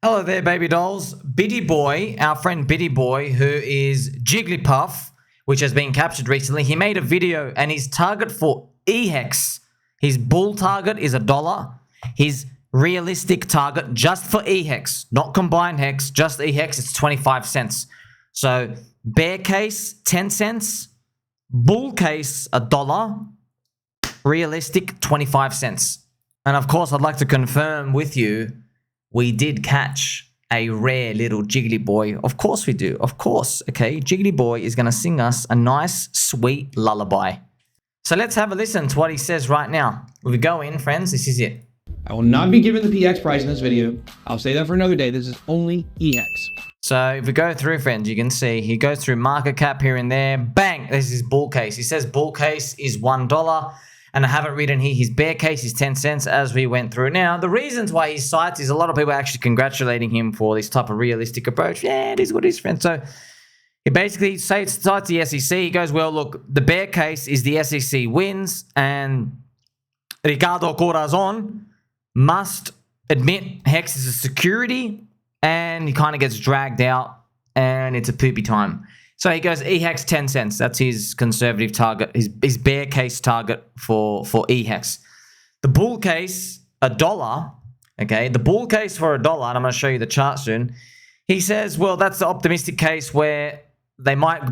Hello there, baby dolls. Biddy Boy, our friend Biddy Boy, who is Jigglypuff, which has been captured recently, he made a video and his target for eHEX, his bull target is $1. His realistic target just for eHEX, not combined hex, just eHEX, it's 25 cents. So bear case, 10 cents. Bull case, $1. Realistic, 25 cents. And of course, I'd like to confirm with you, we did catch a rare little Jiggly Boy. Of course we do. Of course. Okay. Jiggly Boy is going to sing us a nice, sweet lullaby. So let's have a listen to what he says right now. If we go in, friends, this is it. I will not be giving the PX price in this video. I'll say that for another day. This is only eHEX. So if we go through, friends, you can see he goes through market cap here and there. Bang! This is his bull case. He says bull case is $1. And I haven't written here his bear case is 10 cents as we went through. Now, the reasons why he cites is a lot of people are actually congratulating him for this type of realistic approach. Yeah, it is what it is, friends. So he basically cites the SEC. He goes, well, look, the bear case is the SEC wins and Ricardo Corazon must admit Hex is a security and he kind of gets dragged out and it's a poopy time. So he goes eHEX 10 cents. That's his conservative target, his bear case target for eHEX. The bull case, $1. Okay, the bull case for $1, and I'm going to show you the chart soon. He says, well, that's the optimistic case where they might,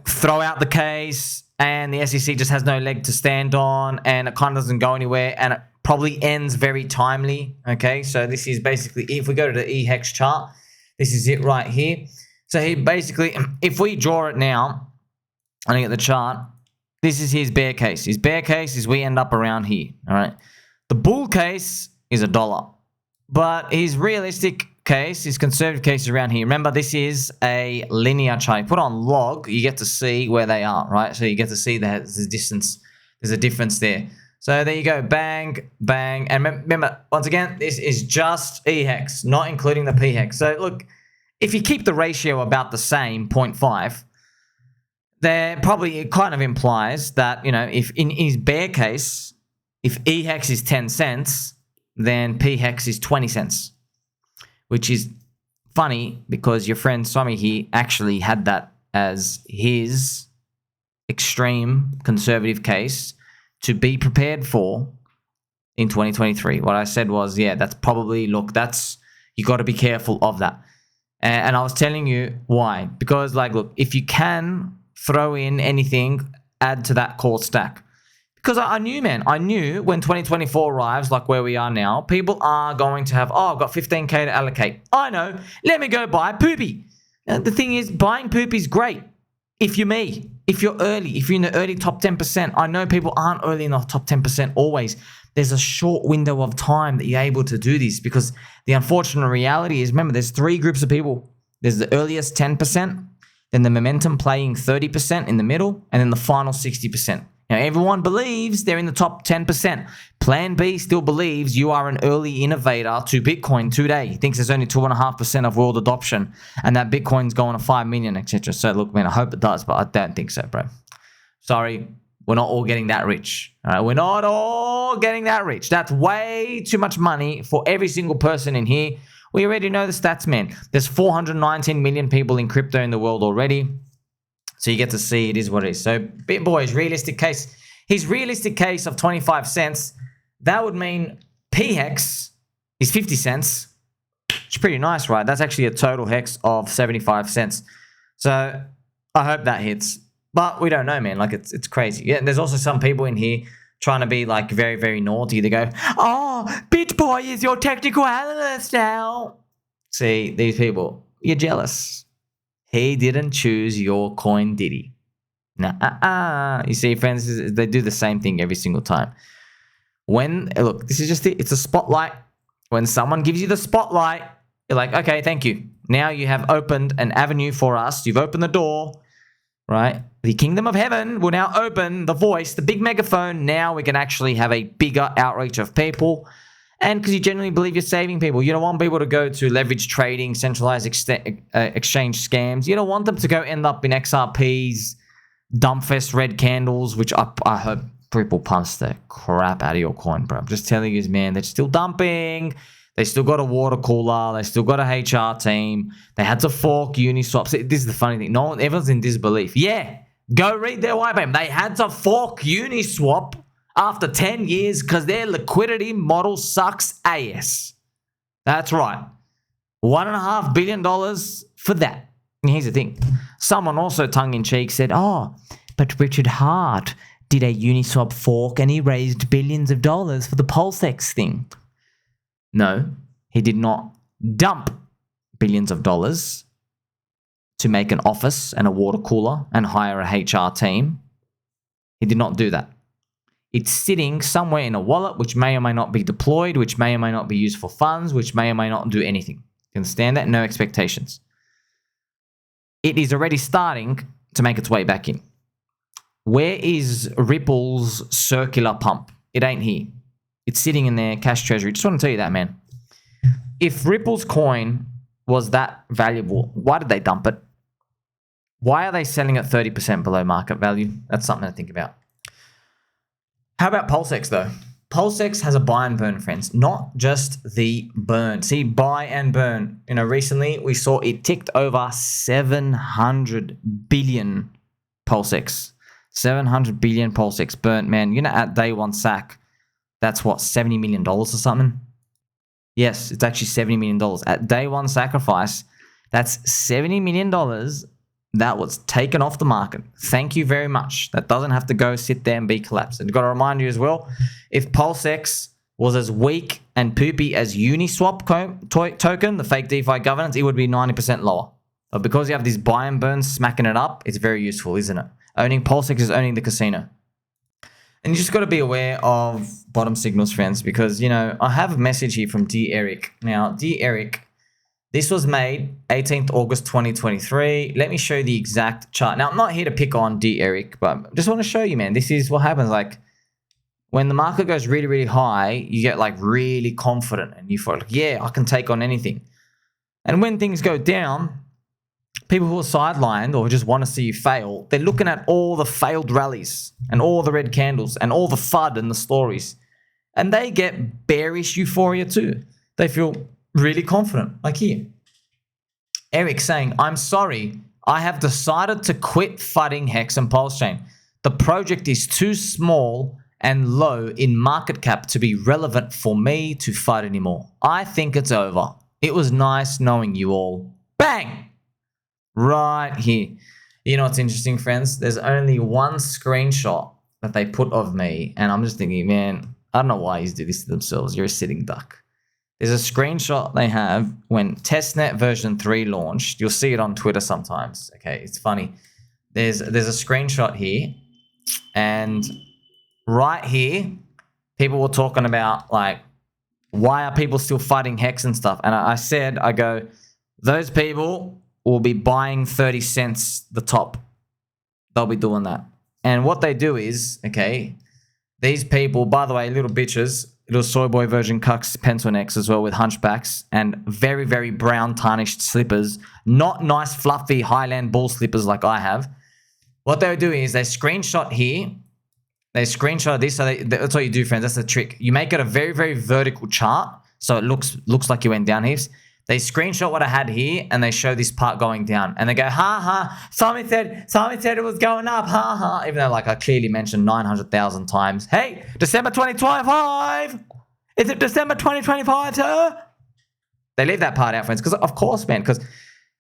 throw out the case and the SEC just has no leg to stand on and it kind of doesn't go anywhere and it probably ends very timely. Okay, so this is basically, if we go to the eHEX chart, this is it right here. So he basically, if we draw it now, and I get the chart, this is his bear case. His bear case is we end up around here, all right? The bull case is $1. But his realistic case, his conservative case is around here. Remember, this is a linear chart. You put on log, you get to see where they are, right? So you get to see that there's a distance, there's a difference there. So there you go, bang, bang. And remember, once again, this is just eHEX, not including the PHEX. So look, if you keep the ratio about the same, 0.5, there probably it kind of implies that, if in his bear case, if eHEX is 10 cents, then PHEX is 20 cents, which is funny because your friend Swami here actually had that as his extreme conservative case to be prepared for in 2023. What I said was, yeah, that's probably, look, you got to be careful of that. And I was telling you why. Because, look, if you can throw in anything, add to that core stack. Because I knew, man. I knew when 2024 arrives, like where we are now, people are going to have, I've got 15K to allocate. I know. Let me go buy poopy. And the thing is, buying poopy is great. If you're me. If you're early. If you're in the early top 10%. I know people aren't early in the top 10% always. There's a short window of time that you're able to do this because the unfortunate reality is, remember, there's three groups of people. There's the earliest 10%, then the momentum playing 30% in the middle, and then the final 60%. Now, everyone believes they're in the top 10%. Plan B still believes you are an early innovator to Bitcoin today. He thinks there's only 2.5% of world adoption, and that Bitcoin's going to 5 million, etc. So, look, man, I hope it does, but I don't think so, bro. Sorry. We're not all getting that rich. All right? We're not all getting that rich. That's way too much money for every single person in here. We already know the stats, man. There's 419 million people in crypto in the world already. So you get to see it is what it is. So BitBoy's realistic case. His realistic case of 25 cents, that would mean PHEX is 50 cents. It's pretty nice, right? That's actually a total hex of 75 cents. So I hope that hits. But we don't know, man. It's crazy. Yeah, there's also some people in here trying to be very, very naughty. They go, oh, BitBoy is your technical analyst now. See, these people, you're jealous. He didn't choose your coin, did he? Nah. You see, friends, they do the same thing every single time. Look, this is just it. It's a spotlight. When someone gives you the spotlight, you're like, okay, thank you. Now you have opened an avenue for us. You've opened the door. Right? The kingdom of heaven will now open the voice, the big megaphone. Now we can actually have a bigger outreach of people. And because you genuinely believe you're saving people. You don't want people to go to leverage trading, centralized exchange scams. You don't want them to go end up in XRPs, dumbfest red candles, which I hope people pumps the crap out of your coin, bro. I'm just telling you, man, they're still dumping. They still got a water cooler. They still got a HR team. They had to fork Uniswap. See, this is the funny thing. Everyone's in disbelief. Yeah, go read their white paper. They had to fork Uniswap after 10 years because their liquidity model sucks ass. That's right. $1.5 billion for that. And here's the thing. Someone also tongue-in-cheek said, oh, but Richard Hart did a Uniswap fork and he raised billions of dollars for the PulseX thing. No, he did not dump billions of dollars to make an office and a water cooler and hire a HR team. He did not do that. It's sitting somewhere in a wallet which may or may not be deployed, which may or may not be used for funds, which may or may not do anything. You understand that? No expectations. It is already starting to make its way back in. Where is Ripple's circular pump? It ain't here. It's sitting in their cash treasury. Just want to tell you that, man. If Ripple's coin was that valuable, why did they dump it? Why are they selling at 30% below market value? That's something to think about. How about PulseX, though? PulseX has a buy and burn, friends. Not just the burn. See, buy and burn. You know, recently we saw it ticked over 700 billion PulseX. 700 billion PulseX burnt, man. You know, at day one sack, that's what, $70 million or something? Yes, it's actually $70 million. At day one sacrifice, that's $70 million that was taken off the market. Thank you very much. That doesn't have to go sit there and be collapsed. And I've got to remind you as well, if PulseX was as weak and poopy as Uniswap token, the fake DeFi governance, it would be 90% lower. But because you have these buy and burns smacking it up, it's very useful, isn't it? Owning PulseX is owning the casino. And you just got to be aware of bottom signals, friends, because, you know, I have a message here from D. Eric. Now, D. Eric, this was made 18th August 2023. Let me show you the exact chart. Now, I'm not here to pick on D. Eric, but I just want to show you, man, this is what happens. Like, when the market goes really, really high, you get, like, really confident and you feel like, yeah, I can take on anything. And when things go down, people who are sidelined or just want to see you fail, they're looking at all the failed rallies and all the red candles and all the FUD and the stories. And they get bearish euphoria too. They feel really confident. Like here. Eric saying, I'm sorry, I have decided to quit FUDding Hex and PulseChain. The project is too small and low in market cap to be relevant for me to FUD anymore. I think it's over. It was nice knowing you all. Bang! Right here. You know what's interesting, friends? There's only one screenshot that they put of me, and I'm just thinking, man, I don't know why you do this to themselves. You're a sitting duck. There's a screenshot they have when testnet version 3 launched. You'll see it on Twitter sometimes. Okay, it's funny. There's a screenshot here, and right here, people were talking about, like, why are people still fighting Hex and stuff? And I go, those people will be buying 30 cents the top. They'll be doing that. And what they do is, okay, these people, by the way, little bitches, little soy boy version cucks pencil necks as well with hunchbacks and very, very brown tarnished slippers, not nice fluffy Highland bull slippers like I have. What they'll do is they screenshot here. They screenshot this. So that's what you do, friends. That's the trick. You make it a very, very vertical chart. So it looks like you went down heaps. They screenshot what I had here and they show this part going down. And they go, ha ha, Simon said it was going up, ha ha. Even though, like, I clearly mentioned 900,000 times. Hey, December 2025. Is it December 2025, sir? They leave that part out, friends. Because, of course, man. Because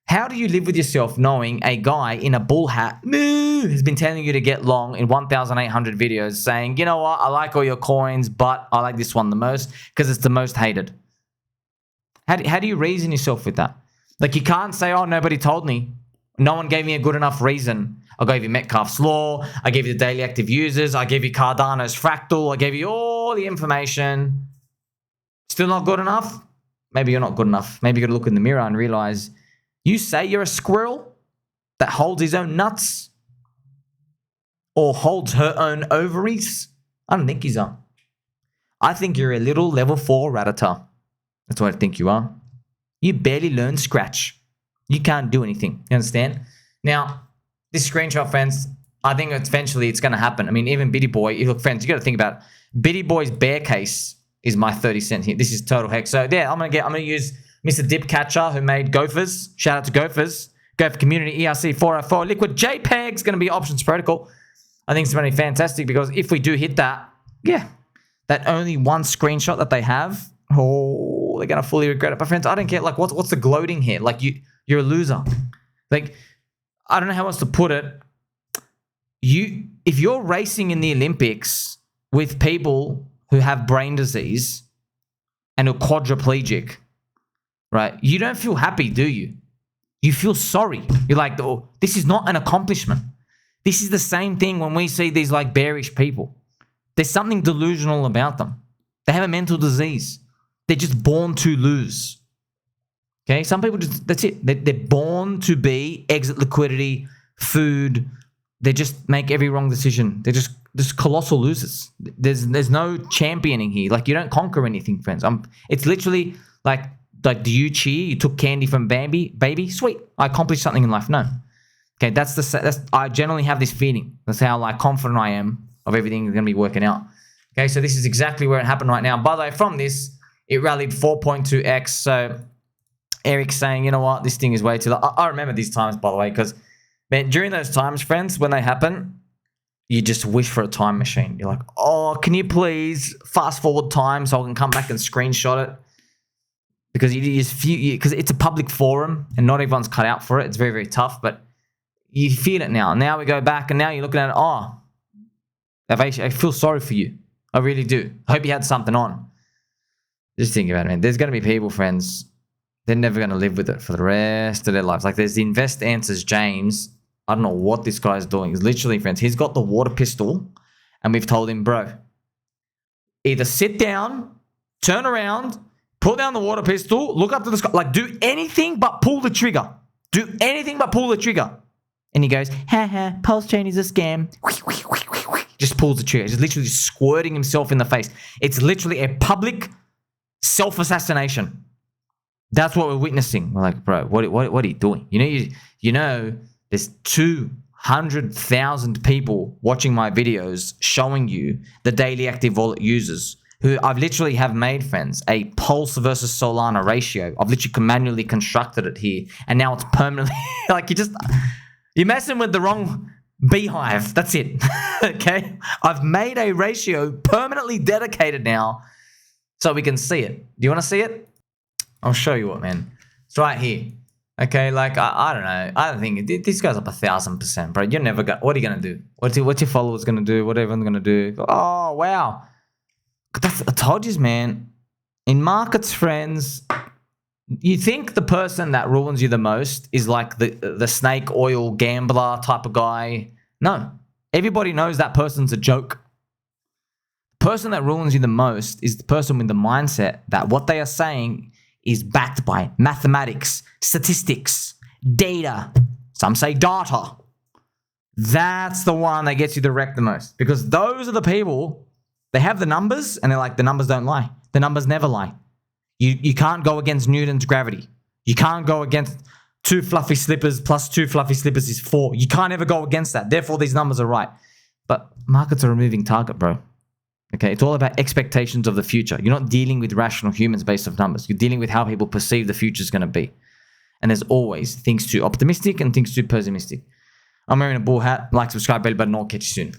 how do you live with yourself knowing a guy in a bull hat has been telling you to get long in 1,800 videos saying, you know what, I like all your coins, but I like this one the most because it's the most hated. How do you reason yourself with that? Like, you can't say, oh, nobody told me. No one gave me a good enough reason. I gave you Metcalfe's Law. I gave you the daily active users. I gave you Cardano's fractal. I gave you all the information. Still not good enough? Maybe you're not good enough. Maybe you got to look in the mirror and realize you say you're a squirrel that holds his own nuts or holds her own ovaries. I don't think he's on. I think you're a little level 4 Rattata. That's what I think you are. You barely learn Scratch. You can't do anything. You understand? Now, this screenshot, friends, I think eventually it's going to happen. I mean, even BitBoy, look, friends, you got to think about it. BitBoy's bear case is my 30 cent here. This is total hex. So yeah, I'm gonna use Mr. Dip Catcher who made GOFURS. Shout out to GOFURS. Gopher Community ERC 404. Liquid JPEG's gonna be options protocol. I think it's gonna be fantastic because if we do hit that, yeah, that only one screenshot that they have, oh, they're gonna fully regret it. But friends, I don't care. Like, what's the gloating here? Like, you're a loser. Like, I don't know how else to put it. If you're racing in the Olympics with people who have brain disease and are quadriplegic, right? You don't feel happy, do you? You feel sorry. You're like, oh, this is not an accomplishment. This is the same thing when we see these like bearish people. There's something delusional about them. They have a mental disease. They're just born to lose. Okay, some people just, that's it. They're born to be exit liquidity, food. They just make every wrong decision. They're just colossal losers. There's no championing here. Like, you don't conquer anything, friends. It's literally like do you cheer? You took candy from baby? Sweet. I accomplished something in life. No. Okay, that's I generally have this feeling. That's how like confident I am of everything is going to be working out. Okay, so this is exactly where it happened right now. By the way, from this, it rallied 4.2x. So Eric's saying, you know what, this thing is way too low. I remember these times, by the way, because man, during those times, friends, when they happen, you just wish for a time machine. You're like, oh, can you please fast forward time so I can come back and screenshot it? Because because it's a public forum and not everyone's cut out for it. It's very, very tough, but you feel it now. Now we go back and now you're looking at it, oh, I feel sorry for you. I really do. I hope you had something on. Just think about it, man. There's going to be people, friends, they're never going to live with it for the rest of their lives. Like, there's the Invest Answers James. I don't know what this guy's doing. He's literally, friends, he's got the water pistol and we've told him, bro, either sit down, turn around, pull down the water pistol, look up to the sky, like, do anything but pull the trigger. Do anything but pull the trigger. And he goes, ha, PulseChain is a scam. Just pulls the trigger. He's literally squirting himself in the face. It's literally a public self-assassination. That's what we're witnessing. We're like, bro, what are you doing? You know, there's 200,000 people watching my videos showing you the daily active wallet users who I've literally have made, friends, a Pulse versus Solana ratio. I've literally manually constructed it here, and now it's permanently like you're messing with the wrong beehive. That's it. Okay, I've made a ratio permanently dedicated now, so we can see it. Do you want to see it? I'll show you what, man. It's right here. Okay, like I don't know. I don't think this goes up 1,000%, bro. You're never gonna. What are you gonna do? What's your followers gonna do? What everyone's gonna do? Oh wow. I told you, man. In markets, friends, you think the person that ruins you the most is like the snake oil gambler type of guy. No. Everybody knows that person's a joke. The person that ruins you the most is the person with the mindset that what they are saying is backed by mathematics, statistics, data. Some say data. That's the one that gets you the wreck the most. Because those are the people, they have the numbers and they're like, the numbers don't lie. The numbers never lie. You can't go against Newton's gravity. You can't go against 2 fluffy slippers plus 2 fluffy slippers is 4. You can't ever go against that. Therefore, these numbers are right. But markets are a moving target, bro. Okay, it's all about expectations of the future. You're not dealing with rational humans based off numbers. You're dealing with how people perceive the future is going to be. And there's always things too optimistic and things too pessimistic. I'm wearing a bull hat. Like, subscribe, bell button. I'll catch you soon.